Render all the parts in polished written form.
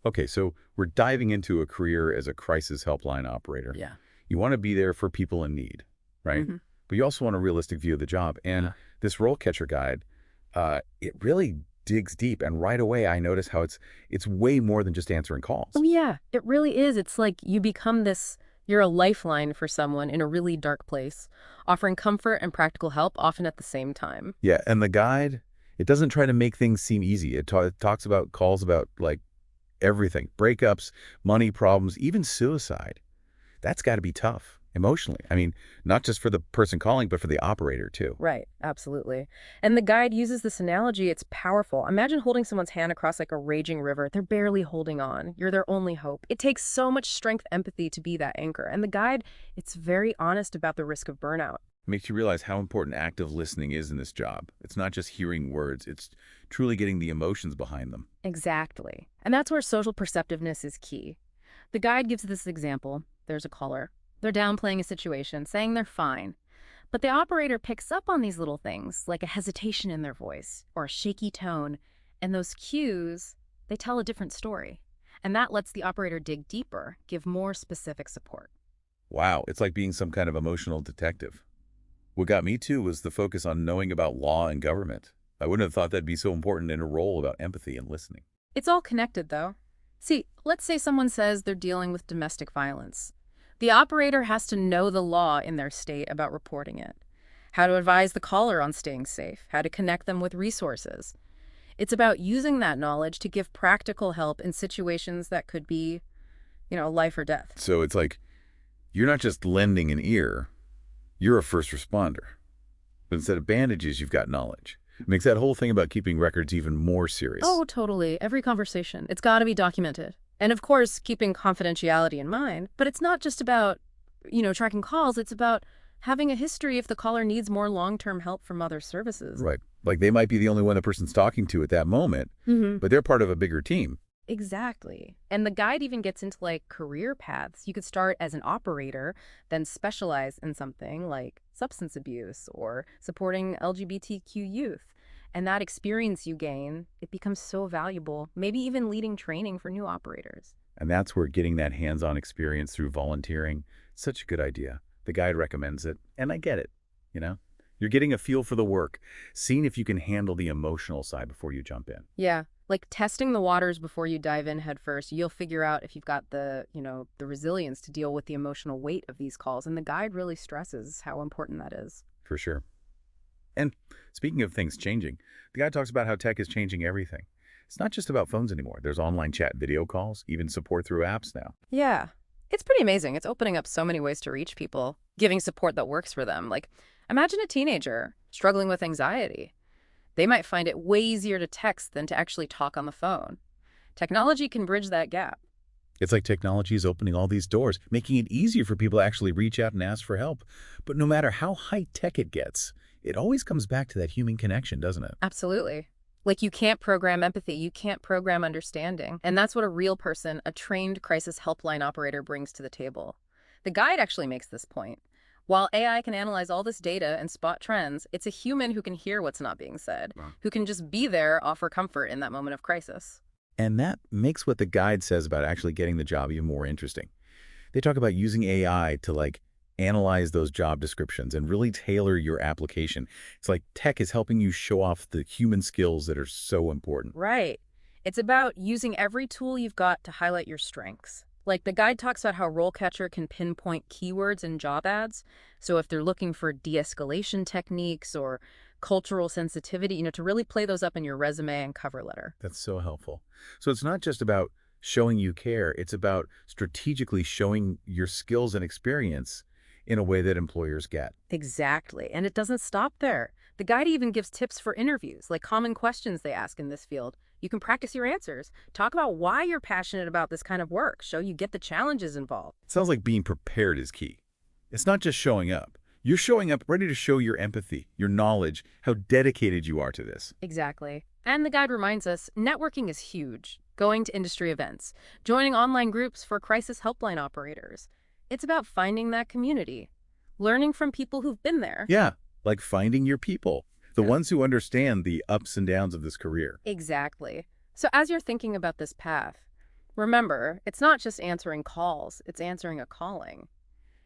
Okay, so we're diving into a career as a crisis helpline operator. Yeah. You want to be there for people in need, right? hmm But you also want a realistic view of the job. And Yeah. this RoleCatcher guide, it really digs deep. And right away, I notice how it's way more than just answering Oh, calls. yeah. It really is. It's like you become you're a lifeline for someone in a really dark place, offering comfort and practical help often at the same time. Yeah, and the guide, it doesn't try to make things seem easy. It talks about calls about like everything, breakups, money problems, even suicide. That's got to be tough emotionally. I mean, not just for the person calling, but for the operator too. Right, absolutely. And the guide uses this analogy. It's powerful. Imagine holding someone's hand across like a raging river. They're barely holding on. You're their only hope. It takes so much strength, empathy to be that anchor. And the guide, it's very honest about the risk of burnout. Makes you realize how important active listening is in this job. It's not just hearing words, it's truly getting the emotions behind them. Exactly. And that's where social perceptiveness is key. The guide gives this example. There's a caller. They're downplaying a situation, saying they're fine. But the operator picks up on these little things, like a hesitation in their voice or a shaky tone, and those cues, they tell a different story. And that lets the operator dig deeper, give more specific support. Wow, it's like being some kind of emotional detective. What got me too was the focus on knowing about law and government. I wouldn't have thought that'd be so important in a role about empathy and listening. It's all connected, though. See, let's say someone says they're dealing with domestic violence. The operator has to know the law in their state about reporting it, how to advise the caller on staying safe, how to connect them with resources. It's about using that knowledge to give practical help in situations that could be, life or death. So it's like you're not just lending an ear, you're a first responder. But instead of bandages, you've got knowledge. It makes that whole thing about keeping records even more serious. Oh, totally. Every conversation. It's got to be documented. And of course, keeping confidentiality in mind. But it's not just about, tracking calls. It's about having a history if the caller needs more long-term help from other services. Right. Like they might be the only one the person's talking to at that moment, but they're part of a bigger team. Exactly. And the guide even gets into like career paths. You could start as an operator, then specialize in something like substance abuse or supporting LGBTQ youth. And that experience you gain, it becomes so valuable, maybe even leading training for new operators. And that's where getting that hands-on experience through volunteering, such a good idea. The guide recommends it, and I get it, you know? You're getting a feel for the work, seeing if you can handle the emotional side before you jump in. Yeah, like testing the waters before you dive in head first. You'll figure out if you've got the resilience to deal with the emotional weight of these calls. And the guide really stresses how important that is. For sure. And speaking of things changing, the guy talks about how tech is changing everything. It's not just about phones anymore. There's online chat, video calls, even support through apps now. Yeah, it's pretty amazing. It's opening up so many ways to reach people, giving support that works for them. Like, imagine a teenager struggling with anxiety. They might find it way easier to text than to actually talk on the phone. Technology can bridge that gap. It's like technology is opening all these doors, making it easier for people to actually reach out and ask for help. But no matter how high-tech it gets, it always comes back to that human connection, doesn't it? Absolutely. Like you can't program empathy, you can't program understanding. And that's what a real person, a trained crisis helpline operator brings to the table. The guide actually makes this point. While AI can analyze all this data and spot trends, it's a human who can hear what's not being said, Wow. who can just be there, offer comfort in that moment of crisis. And that makes what the guide says about actually getting the job even more interesting. They talk about using AI to analyze those job descriptions and really tailor your application. It's like tech is helping you show off the human skills that are so important. Right. It's about using every tool you've got to highlight your strengths. Like the guide talks about how RoleCatcher can pinpoint keywords in job ads. So if they're looking for de-escalation techniques or cultural sensitivity, to really play those up in your resume and cover letter. That's so helpful. So it's not just about showing you care. It's about strategically showing your skills and experience in a way that employers get. Exactly. And it doesn't stop there. The guide even gives tips for interviews, like common questions they ask in this field. You can practice your answers. Talk about why you're passionate about this kind of work. Show you get the challenges involved. It sounds like being prepared is key. It's not just showing up. You're showing up ready to show your empathy, your knowledge, how dedicated you are to this. Exactly. And the guide reminds us, networking is huge. Going to industry events, joining online groups for crisis helpline operators. It's about finding that community, learning from people who've been there. Yeah, like finding your people, the Yeah. ones who understand the ups and downs of this career. Exactly. So as you're thinking about this path, Remember, it's not just answering calls, it's answering a calling.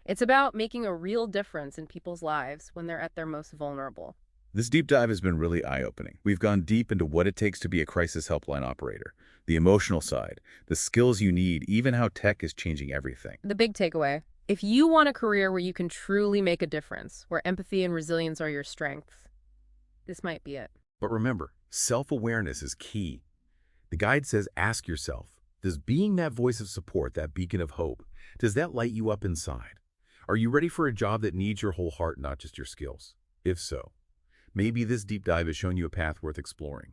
It's about making a real difference in people's lives when they're at their most vulnerable. This deep dive has been really eye-opening. We've gone deep into what it takes to be a crisis helpline operator, the emotional side, the skills you need, even how tech is changing everything. The big takeaway, if you want a career where you can truly make a difference, where empathy and resilience are your strengths, this might be it. But remember, self-awareness is key. The guide says ask yourself, does being that voice of support, that beacon of hope, does that light you up inside? Are you ready for a job that needs your whole heart, not just your skills? If so, maybe this deep dive has shown you a path worth exploring.